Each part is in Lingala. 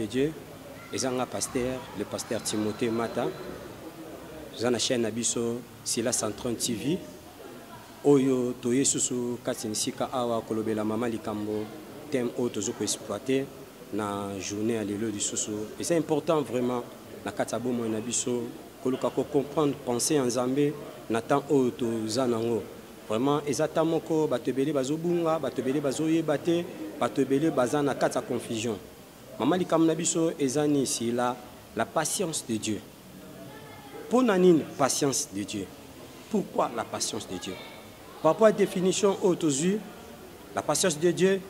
Dieu. Et un pasteur, le pasteur Timothée Mata. J'ai une chaîne Abisso, c'est la 130 TV. Oyo, Toye Susu, Katsinsika Awa, Kolobela Mama Likambo, thème auto zoko exploité na journée à l'élo du Susu. Et c'est important vraiment, na Katsabo Moinabisso, Kolokako comprendre, penser en Zambé, Nathan Auto Zanango. Vraiment, exactement, Batebele Bazobunga, Batebele Bazoye Bate, Batebele Bazana Katsa confusion. Mama Likamnabisso, Ezani, c'est la patience de Dieu. Pour Nanine, patience de Dieu. Pourquoi la patience de Dieu? Par rapport à la définition autosue, la patience de Dieu,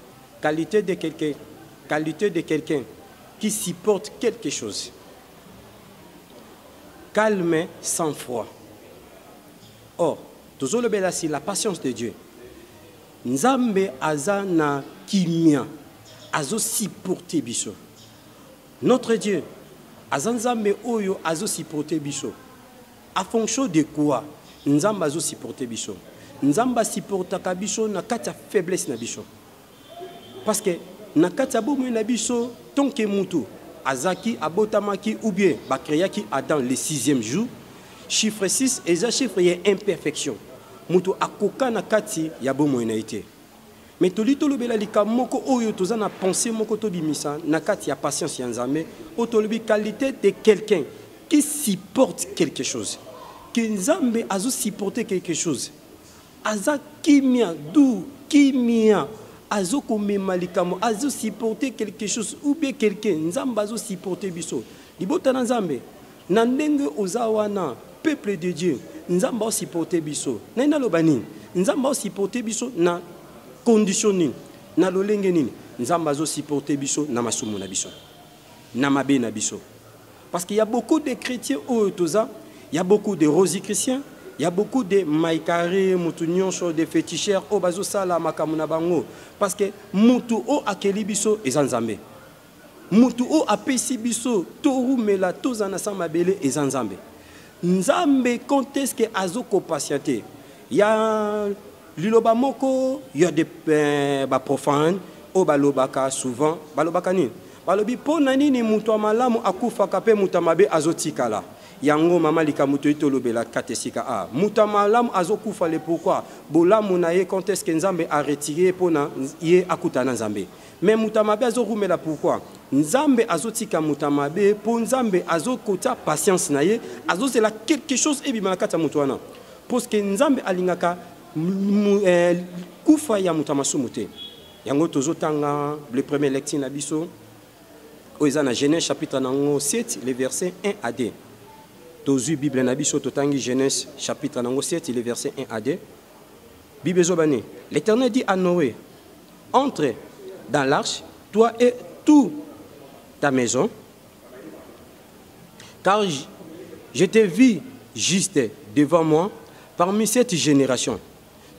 qualité de quelqu'un qui supporte quelque chose. Calme sans froid. Or, toujours le bel la patience de Dieu. Nzambe azana kimia azo supporter biso. Notre Dieu azanzambe oyo azo supporter biso. À fonction de quoi Nzamba azo supporter biso. Nzamba supporta biso na kati faiblesse na biso. Parce que na kati bomo na biso tonke mutu azaki abotamaki ou bien ba créaki Adam le 6e jour. Chiffre 6 et ça chiffre y imperfection. Mutu akoka na kati ya bomo na été. Mais tolito lobela likamoko oyo tozana penser moko to bimisa na kati ya patience ya Nzambe, otolobi qualité de quelqu'un qui supporte quelque chose. Que Nzambe azo supporter quelque chose. Aza kimia dou kimia azo komema likamo azo supporter quelque chose ou bien quelqu'un Nzambe azo supporter biso. Libota na Nzambe na ndenge ozawana peuple de Dieu Nzambe azo supporter biso. Na ina lobani Nzambe azo supporter biso na conditioning na lolenge nini Nzamba zo supporter biso na masumu na biso na mabe na biso parce qu'il y a beaucoup de chrétiens au toza, il y a beaucoup de rosicrétiens, il y a beaucoup de maïkari mutunyon so de féticheurs au bazo sala makamuna bango parce que mutu o akeli biso ezanzambe mutu o apesi biso toru mela toza na samabele ezanzambe Nzambe quand est-ce que azoko patienter il y a Liloba moko, il y a des profanes, au balobaka souvent, balobaka ni. Balobi po nani ni mutu malamu akufa kape mutamabe azotikala. Yango mama likamuto itolobela katesika a. Mutamalamu azokufa le pourquoi? Bolamu na ye quand est-ce que Nzambe a retiré pour na ye akutana Nzambe. Mais mutamabe azorumela pourquoi? Nzambe azotika mutamabe pour Nzambe azokota patience na ye, azozela quelque chose e bimana kata mutuana. Parce que Nzambe alingaka kufa ya mutamasu te yango tozotanga le premier lecture na biso oza na Genèse chapitre 7 les versets 1 à 2 tozu bible na biso totangi Genèse chapitre 7 les versets 1 à 2 Bible zobani l'Éternel dit à Noé entre dans l'arche toi et toute ta maison car je t'ai vu juste devant moi parmi cette génération.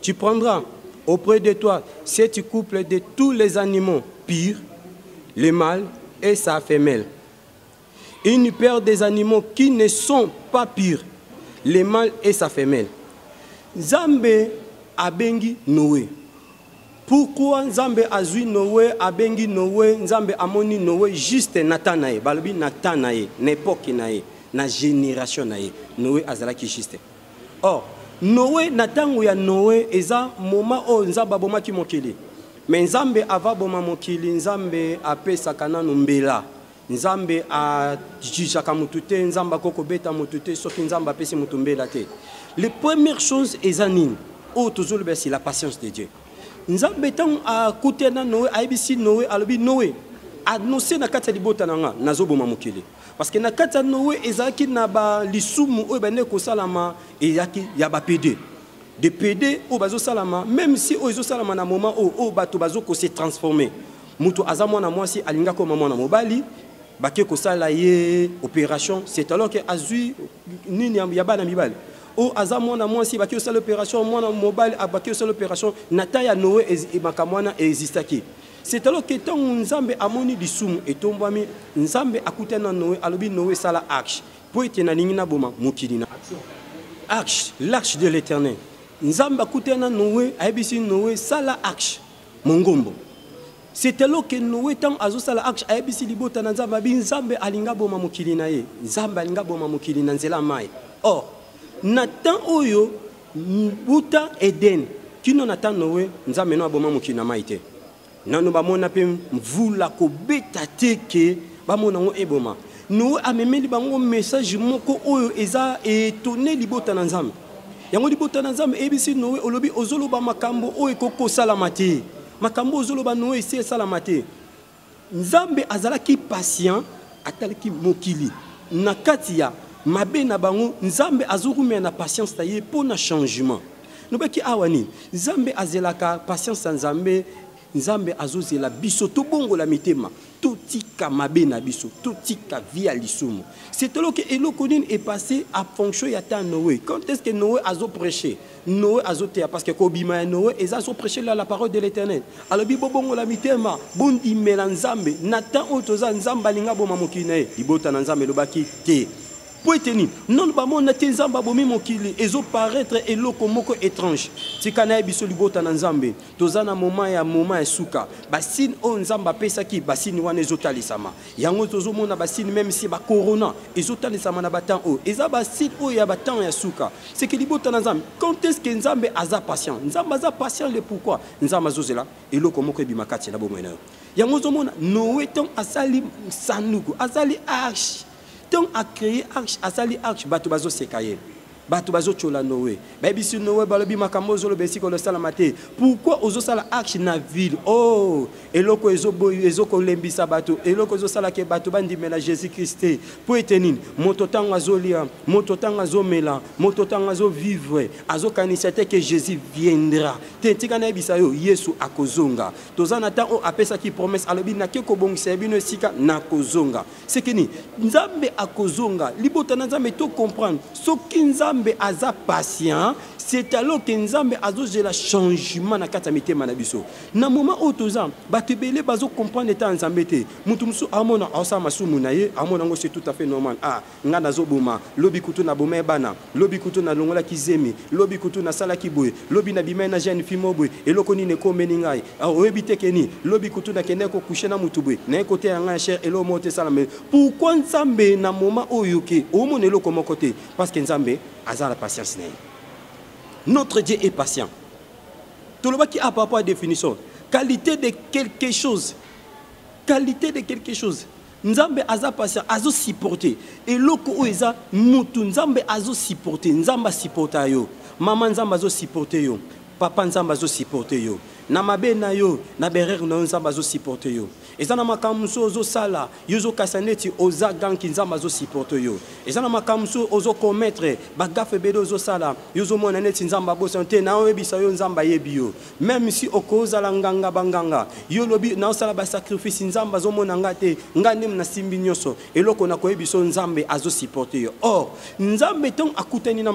Tu prendras auprès de toi 7 couples de tous les animaux purs, le mâle et sa femelle. Une paire des animaux qui ne sont pas purs, le mâle et sa femelle. Nzambe abengi Noé. Pourquoi Nzambe azui Noé abengi Noé, Nzambe amoni Noé juste Nathanae, balobi Nathanae, n'époque nae, na génération nae, Noé azalaki juste. Or Noé natango ya Noé eza moment o Nzamba bomaki mokili. Mais Nzambe ava boma mokili Nzambe apesaka nanu mbela. Nzambe a jijaka mutute Nzamba koko beta mutute soki Nzamba apesi mutumbela te. Les premières choses ezanine o toujours c'est la patience de Dieu. Nzambe tang a kutena Noé aibisi Noé alobi Noé annoncé na kati libota nanga nazoboma mokili. Parce que na kata Noé ezaki na ba lisumu o bane ko salama ezaki ya ba PD. De PD o bazo salama même si o ezo salama na moment o bato bazo ko se transformer. Mutu azamwa na mwasi alinga ko mama na mobali bake ko sala ye opération c'est alors que azui nini ya bana mibali. O azamwa na mwasi bake ko sala opération mwana mobali abake ko sala opération nata ya Noé e makamwana existaki. C'est alors que tant Nzambe amoni disumu et tombami Nzambe akutana Noé alobi Noé sala arche pour être na lingina boma mokilina arche l'arche de l'Éternel Nzambe akutana Noé aibisi Noé sala arche mongombo c'est alors que Noé tant azosala aksh ayebisi libota na nzambe abi nzambe alinga boma mokili na ye nzambe alinga boma mokili na nzela mai. Or na temps oyo buta Eden kino na temps Noé nzambe no aboma mokili na mai te nano bamona pe mvula ko beta teke bamona ngo eboma. Noé amemeli bango message moko oyo eza étonné libota na nzambe yango libota na nzambe ebisi Noé olobi ozoloba makambo oyo kokosala mate makambo ozoloba Noé esi esala te. Nzambe azalaki patient atalaki mokili na kati ya mabe na bango nzambe azorumia na patience ta ye po na changement nobaki awani nzambe azelaka patience ya nzambe azozela biso to bongo la mitema totika mabe na biso totika via lisumu. C'est alors que eloko nini est passé à fonction ya ta Noé. Quand est-ce que Noé a prêché? Noé a zoté parce que kobima Noé et a prêché la parole de l'Éternel. Alors bi bongo la mitema bondi melanzambe natan otoza nzamba linga boma mokine libota na nzambe lobaki te. Pour tenir, non, on a des zamba bomi mokili, ezo paraître eloko moko étrange. Tikana biso libota na nzambe, tozana moment ya suka. Basine o nzamba pesa ki basine wana ezotali sama. Yango tozo mona basine même si ba corona ezotali sama na batan o. Eza basine o ya batan ya suka. C'est que libota na nzambe. Quand est-ce que nzambe aza patient? Nzambe aza patient le pourquoi? Nzamba zozela eloko moko ebimakati na bomwena. Yango zo mona Noé ton asali sanugo, asali arche. Tant a créé arche, a sali arche, bato bazo sekaye, bato bazo chola Noé. Baby si Noé balobi makambo zolo besi ko le salamate. Pourquoi ozo sala arche na ville? Oh, eloko ezo boy ezo ko lembisa bato, eloko ezo sala ke bato bandi mena Jésus Christ. Pour etenir, mototango azolia, mototango azomela, mototango azo vivre, azo kanisate que Jésus viendra. Tentika na bisa yo Yesu akozonga. Tozana ta o apesa ki promesse alobi na ke ko bongisa bino sika na kozonga. C'est que ni nzambe akozonga, libota na nzambe to comprendre. Soki nzambe aza patient, c'est alors que nzambe azo la changement na kata mitema na biso. Na moment o toza batebele bazo comprendre ta nzambe te. Mutu musu amona asa masumu na ye, amona ngo c'est tout à fait normal. Ah, nga nazo boma, lobi kutu na boma bana, lobi kutu na longola kizemi, lobi kutu na sala kiboy, lobi na bima na jeune fimo boy, eloko ni ne komeni ngai. Ah, oyebite keni, lobi kutu na kende ko coucher na mutu boy. Na côté nga cher elo mote salame. Pourquoi nzambe na moment oyoke, o mona eloko moko te? Parce que nzambe aza la patience na ye. Notre Dieu est patient. Tout le monde qui a par rapport à la définition. Qualité de quelque chose. Qualité de quelque chose. Nzambe aza patient, azo supporter. Et loko oeza mutu nzambe azo supporter. Nzamba supporter yo. Maman nzamba azo supporter yo. Papa nzamba azo supporter yo. Na mabe na yo, na berer na nzamba azo supporter yo. Ezana makamso ozo sala, yozo kasaneti oza ganki nzamba azo supporter yo. Ezana makamso ozo commettre, bagafe bedo ozo sala, yozo mona neti nzamba bosa te na oyebisa yo nzamba yebi yo. Même si okoza la nganga banganga, yo lobi na osala ba sacrifice nzamba zo mona ngate, ngane na simbi nyoso, eloko na koyebiso nzambe azo supporter yo. Or, nzambe ton akutani na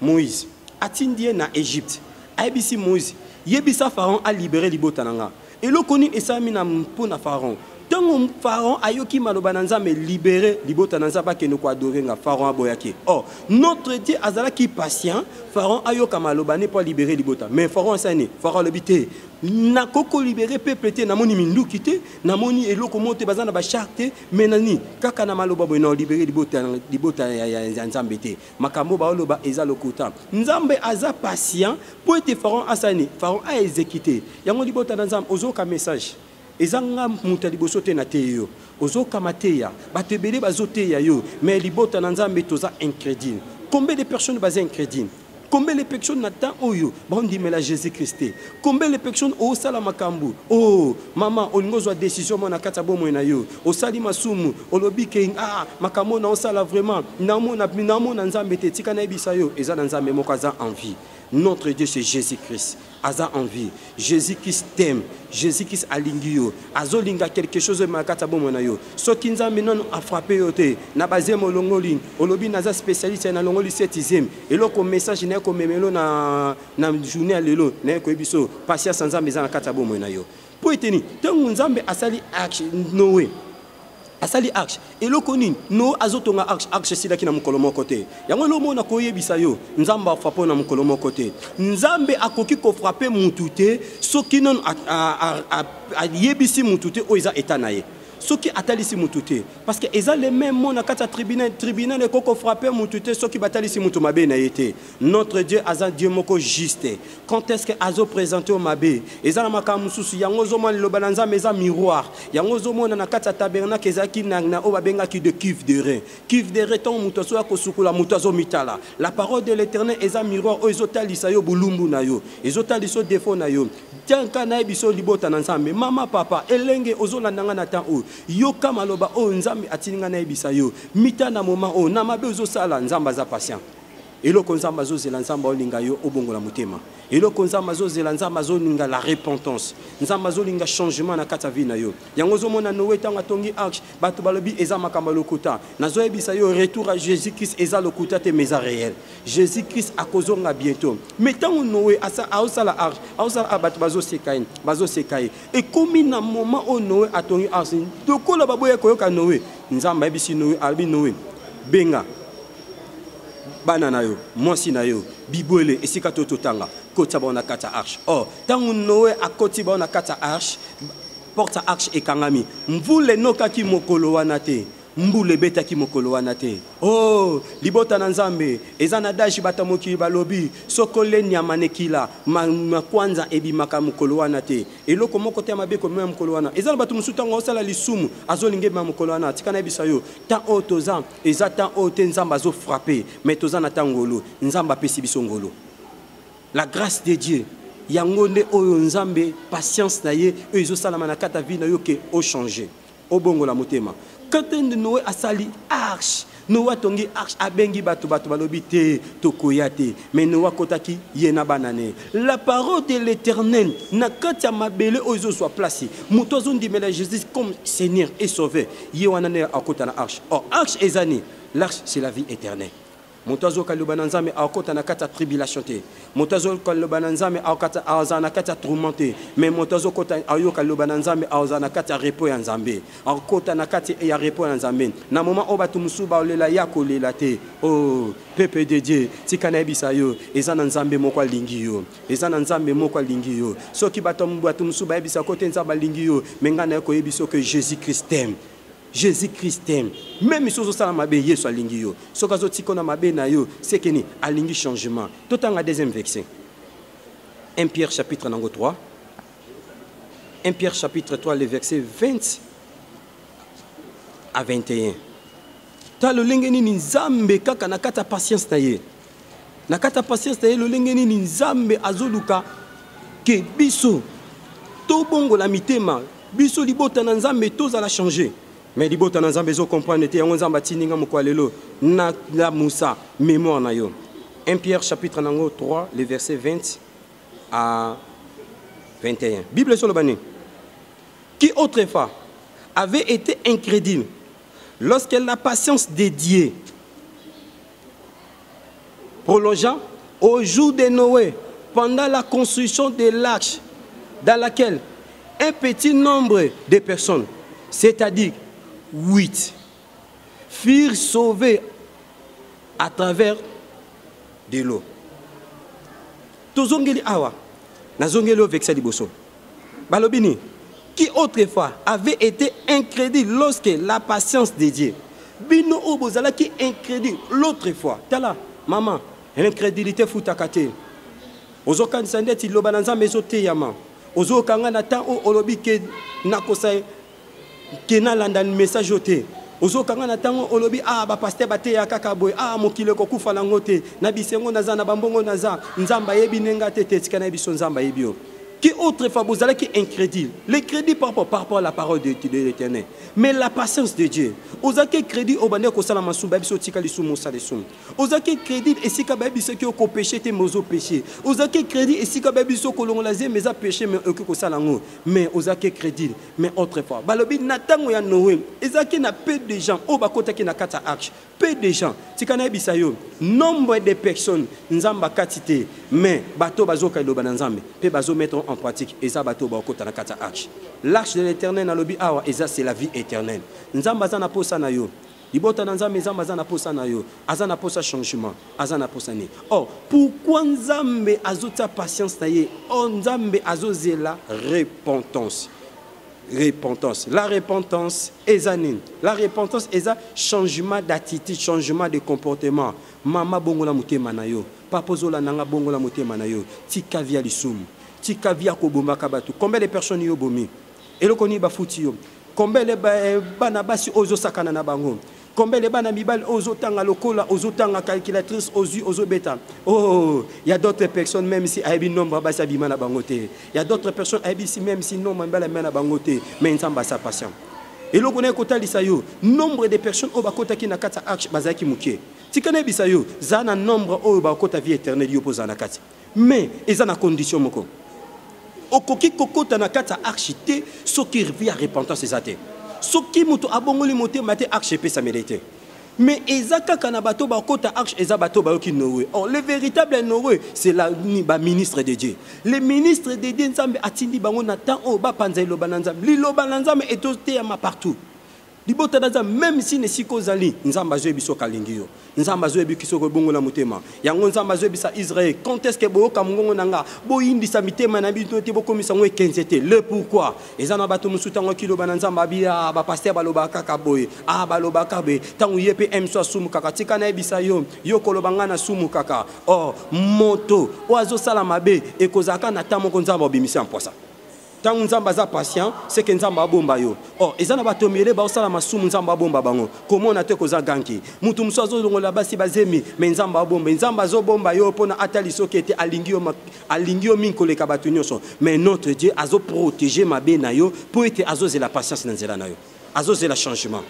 Moïse, atindie na Égypte. Ayebisi Moïse Yebisa Pharaon a libéré libota nanga. Et le koni esami na mpona Pharaon. Tant Pharaon ayoki maloba nzambe libéré libota nzamba ke no ko adorer nga Pharaon aboyaki. Oh, notre Dieu azala ki patient, Pharaon ayoka maloba ne pas libérer libota. Mais Pharaon sani, Pharaon lebité na koko libérer peuple te na moni mindu kité, na moni eloko monte bazana ba charte, menani kaka na maloba bo na libérer libota ya nzambe te. Makambo ba loba eza lokota. Nzambe aza patient pour être Pharaon asani, Pharaon a exécuté. Yango libota nzambe ozoka message. Ezanga muta liboso te na te yo ozoka mateya batebele bazote ya yo mais libota na nzambe toza incrédule. Combien de personnes baza incrédule? Combien de personnes n'attendent oyo bandi mela Jésus Christ? Combien de personnes au sala makambu? Oh maman ongozo décision mona kata bomo na yo osali masumu olobi ke ah makambo na osala vraiment namona nzambe te tika na ebisa yo eza na nzambe moko aza en vie. Notre Dieu c'est Jésus-Christ. Aza en vie. Jésus-Christ t'aime. Jésus-Christ alingi yo. Azolinga quelque chose makata bomona yo. Soki nzambe non a frappé yo te. Na bazemo longoli. Olobi naza spécialiste na longoli 7e. Et loko message na ko memelo na journée lelo na ko biso. Patience nzambe za na kata bomona yo. Pour eteni, tant nzambe asali action Noé. asali arche eloko nini no azotonga arche sila ki na mokolo moko te yango lomo na koyebisa yo nzambe afrape na mokolo moko te nzambe akoki ko frapper mutu te soki non ayebisi mutu te o eza eta na ye soki atalisi mutu te parce que eza les mêmes mots na kata tribunal e koko frapper mutu te soki batalisi mutu mabe na yete notre Dieu aza Dieu moko juste quand est-ce que azo présenter au mabe eza na makambo mususu yango zo mona loba na nzambe eza miroir yango zo mona na kata tabernacle ezaki na o babenga ki de cuve de rein ton mutu so akosukula mutu azo mitala la parole de l'Éternel eza miroir o ezotalisa yo bulumbu na yo ezotalisa défaut na yo tianka na biso libota na nzambe mama papa elenge ozolanda na temps o yoka maloba o nzambe atininga na ebisa yo mita na moment o na mabe ozosala nzambe za patient eloko nzambe azozela nzambe olinga yo obongola motema eloko nzambe azozela nzambe azolinga la repentance nzambe azolinga changement na kata vie na yo yango zomona Noé tanga tongi arche bato balobi eza makamba lokuta nazoyebisa yo retour à Jésus Christ eza lokuta te mais réel Jésus Christ akozonga bientôt mais tant Noé asa aosala arche aosala bato bazosekaye et comme na moment o Noé atongi arche tokola baboya koyoka Noé nzambe ebisi Noé albi Noé benga bana na yo mwasi na yo bibwele esika totanga kota ba na kata arche oh tangu Noé akoti ba na kata arche porte arche ekangami mvule noka ki mokolo wana te mbule beta ki mokolo wana te oh libota na nzambe ezana dashi batamoki balobi sokole nyama nekila ma kwanza ebimaka mokolo wana te eloko moko te mabe ko mema mokolo wana ezana batu musutango osala lisumu azolinge ma mokolo wana tikana ebisa yo ta otoza ezata ote nzamba zo frapper mais toza na tangolo nzamba pesi biso ngolo la grâce de Dieu yangonde oyo nzambe patience na ye ezo sala manakata vie na yo ke o changer o bongo la motema quand Noé asali arche Noé tongi arche abengi bato balobi te tokoya te mais Noé kotaki yena banane la parole de l'Éternel na kati ya mabele ozo soit placé muto zondimela Jésus comme Seigneur et Sauveur ye wana ne akota na arche or arche ezani l'arche c'est la vie éternelle Montazo kalubana nzambe akota na kata tribulation te Montazo kalubana nzambe akata azana kata tourmenté mais montazo kota ayoka kalubana nzambe azana kata repos ya nzambe akota na kata ya repos ya nzambe na moment obatu musuba olela yako lela te oh pepe de Dieu tikana ebisa yo ezana nzambe moko alingi yo ezana nzambe moko alingi yo soki batu musuba ebisa kote nzamba lingi yo mengana ko ebiso que Jésus Christ t'aime Jésus Christ t'aime. Même si vous avez mabe yeso alingi yo. So kazo tiko na mabe na yo, c'est que ni alingi changement. Tout en deuxième verset. 1 Pierre chapitre 3. 1 Pierre chapitre 3 les versets 20 à 21. Ta lo lengeni ni nzambe kaka na kata patience na ye. Na kata patience na ye lo lengeni ni nzambe azoluka ke biso to bongo la mitema biso libota na nzambe toza la changer. Mais libota na nzambe zo comprendre te yango nzamba tininga mokwalelo na la musa mémoire na yo 1 Pierre chapitre 3 les versets 20 à 21 Bible sur le bani qui autrefois avait été incrédule lorsque la patience de Dieu prolongea au jour de Noé pendant la construction de l'arche dans laquelle un petit nombre de personnes c'est-à-dire 8 furent sauvés à travers de l'eau. Tozongeli awa, nazongeli o vexa liboso. Balobini, qui autrefois avait été incrédule lorsque la patience de Dieu. Bino obozala qui incrédule l'autre fois. Tala, maman, l'incrédulité futakate. Ozokan sandeti lobananza mezote yama. Ozokanga na ta o olobi ke nakosai kena landa message ote ozo kanga na tango olobi ba pasteur bate ya kaka boy mokile ko kufa nango te na bisengo naza na bambongo naza nzamba yebi nenga te tika na biso nzamba yebio qui autrefois vous allez qui incrédule le crédit par rapport à la parole de l'Éternel mais la patience de Dieu ozaki crédit obande ko sala masumba biso tika lisumu sa lesum ozaki crédit esika ba biso ki ko péché te mozo péché ozaki crédit esika ba biso ko longolaze mais a péché mais ko sala ngo mais ozaki crédit mais autrefois balobi na tango ya Noé ezaki na peu de gens obakota ki na kata arche peu de gens tika na bisa yo nombre de personnes nzamba katite mais bato bazoka loba na nzambe pe bazo mettre en pratique. Et ça, bateau, bakota na kata arche. L'arche de l'éternel, na lobi awa, et ça, c'est la vie éternelle. Nzamba zana posa na yo. Libota na nzambe, nzamba zana posa na yo. Azana posa changement. Azana posa ni. Or, pourquoi nzambe azota patience na ye? Oh, nzambe azoze la repentance. Repentance. La repentance est anine. La repentance est un changement d'attitude, changement de comportement. Mama bongola mutema na yo. Papa zola nanga bongola mutema na yo. Tika via lisumu. Tika via kobomba kabatu. Combien de personnes yo bomi? Et le koni ba futi yo. Combien de bana basi ozo sakana na bango? Combien de bana mibal ozo tanga lokola, ozo tanga calculatrice, ozo beta. Oh, il y a d'autres personnes même si aibi nombre basa bima na bangote. Il y a d'autres personnes aibi si même si nombre bala mena bangote, mais nzamba sa patient. Et le connaît kota lisayo, nombre de personnes au bakota ki na kata arche bazaki mukie. Tikane bisayo, zana nombre au bakota vie éternelle yo pozana kati. Mais ezana condition moko. Okoki kokota na kata arche te, soki via repentance ezate. Soki muto abongoli moté maté arche pe sa mérité. Mais ezaka kanabato ba kota arche ezabato ba ki nowe. Or le véritable nowe c'est la ministre de Dieu. Le ministre de Dieu nzambe atindi bango na temps o ba panza lo bananzam. Li lo bananzam etote ya ma partout. Libota daza même si ne siko zali nzamba zo biso kalingi yo. Nzamba zo biso ko bongo na motema. Yango nzamba zo bisa Israël. Quand est-ce que bo ka mungo nanga bo indi sa mitema na bito te bo komisa ngwe 15 le pourquoi ezana bato musuta ngo kilo bananzamba bia ba pasteur baloba kaka boy baloba kabe tangu yepe emso sumu kaka tika na bisa yo koloba ngana sumu kaka oh moto oazo sala mabe ekozaka na tamo ko nzamba bimisa mposa. Tant nzamba za patient, c'est que nzamba bomba yo. Oh, ezana batomele ba osala masumu nzamba bomba bango. Comment na te koza ganki? Mutu msozo longola basi bazemi, mais nzamba bomba, nzamba zo bomba yo pona atali soki ete alingio minkole ka batu nyonso. Mais notre Dieu azo protéger mabe na yo pour ete azo la patience na nzela na yo. Azo la changement.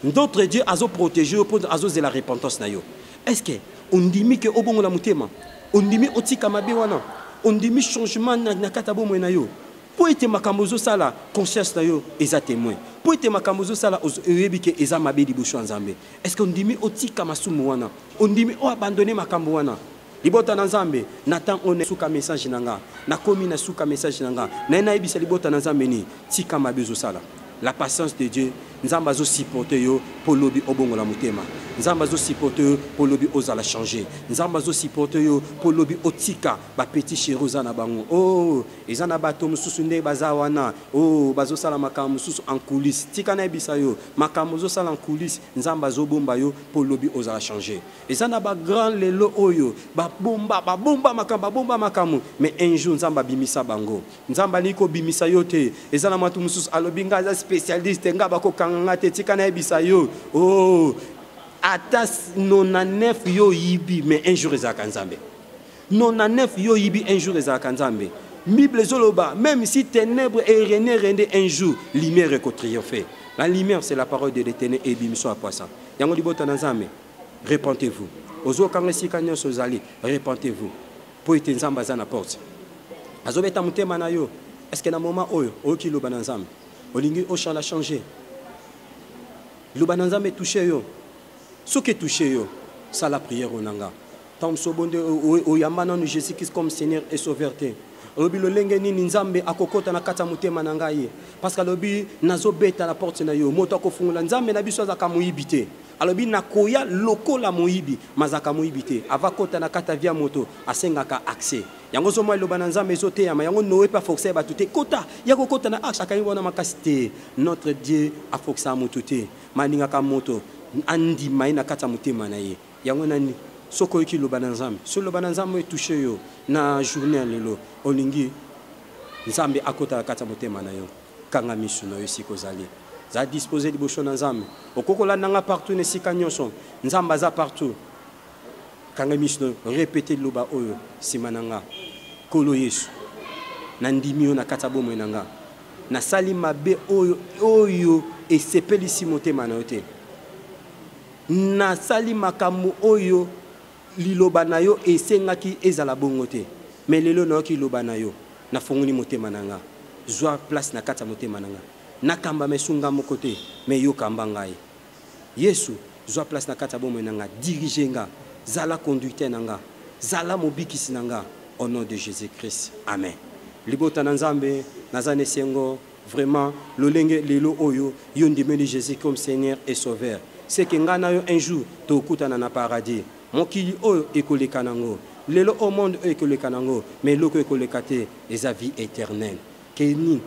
Notre Dieu azo protéger yo pour azo la repentance na yo. Est-ce que on dimi que obongo la mutema? On dimi otika mabe wana? On dimi changement na kata bomo na yo? Pour être makamozo sala conscience na yo eza témoin. Pour être makamozo sala oyebike eza mabe di boucho nzambe. Est-ce qu'on dit mi otika masumu wana? On dit mi o abandonner makambo wana. Libota na nzambe natan on suka message nanga. Na komi na suka message nanga. Na na ebisa libota na nzambe ni tika mabe zo sala. La patience de Dieu, nzamba zo supporter yo pour lobi obongo la mutema. Nzamba zo supporter yo pour lobi ozala changer. Nzamba zo supporter yo pour lobi otika ba petit chéroza na bango. Oh, ezana bato mususu nde bazawana. Oh, bazo sala makambo mususu en coulisses. Tika na ebisa yo, makambo zo sala en coulisses, nzamba zo bomba yo pour lobi ozala changer. Ezana ba grand lelo oyo, ba bomba makambo. Mais un jour nzamba bimisa bango. Nzamba niko bimisa yo te. Ezana matu mususu alobinga za spécialiste nga bako kanga te tika na ebisa yo. Oh, atas 99 yo yibi mais un jour ezaka nzambe. 99 yo yibi un jour ezaka nzambe. Bible zoloba même si ténèbres et rende un jour lumière ko triompher. La lumière c'est la parole de l'Éternel et bimiso à poisson. Yango libota na nzambe. Repentez-vous. Ozo kanga sika nyoso zali, repentez-vous. Po ete nzamba za na porte. Azobeta mutema na yo. Est-ce que na moment oyo oki loba na nzambe? Olingi Ochan l'a changé. L'Obananzam est touché yo. Ce qui est touché yo, ça la prière au nanga. Tant sobonde au yamana nu Jésus-Christ comme Seigneur et Sauveur. Lobi lo lenge ni nzambe akokota na kata mutema nanga ye. Parce que lobi nazo beta la porte na yo. Moto akofungula nzambe na biso za kamuyibite. Alobi nakoya loko la moyibi mazaka moyibite. Avakota na kata via moto asengaka accès. Yango zomo lo bananza mezote ya yango noé pas forcer batute kota yako kota na axe akayi wana makasite. Notre Dieu a forcé motute maninga ka moto andi maina kata mutema na ye. Yango nani soko yiki lo bananzam so lo bananzam e touché yo na journée lelo olingi nzambe akota na kata mutema na yo kanga misu na yo siko zali za disposer di bocho na nzambe okokola nanga partout ne sika nyonso nzamba za partout. Kanga misu répéter loba oyo simananga kolo Yesu nandimi yo na kata bomo nanga na sali mabe oyo esepelisi motema na yo te na sali makambo oyo liloba na yo esengaki ezala bongo te mais lelo na yo ki loba na yo na fongoli motema nanga zwa place na kata motema nanga na kamba mesunga moko te mais yo kamba ngai Yesu zwa place na kata bomo nanga dirige nga zala conducteur nanga zala mobikisi nanga au nom de Jésus-Christ. Amen. libota na nzambe nazane sengo vraiment lolenge lelo oyo yo ndimeli Jésus comme Seigneur et Sauveur. C'est que ngana yo un jour to kutana na paradis. Mokili oyo ekoleka nango. Lelo au monde oyo ekoleka nango, mais loko ekoleka te eza vie éternelle. Keni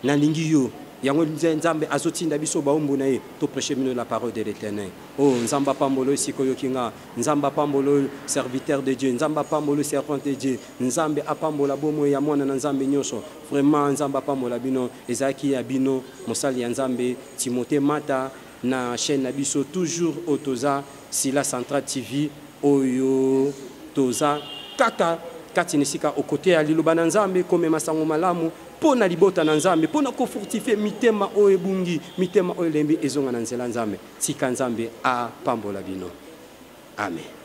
na lingi yo yango nzambe azotinda biso baombo na ye to prêcher mino la parole de l'Éternel. Oh nzamba pambolo sikoyo kinga, nzamba pambolo serviteur de Dieu, nzamba pambolo servant de Dieu, nzambe apambola bomo ya mwana na nzambe nyonso. Vraiment nzamba pambola bino ezaki ya bino mosali ya nzambe Timothée Mata na chaîne na biso toujours otoza Sila Central TV oyo toza kaka kati nisika okote ya liloba na nzambe kome masango malamu pona libota na nzambe pona ko fortifier mitema oyo bungi mitema oyo lembi ezonga na nzela nzambe tika nzambe a pambola bino. Amen.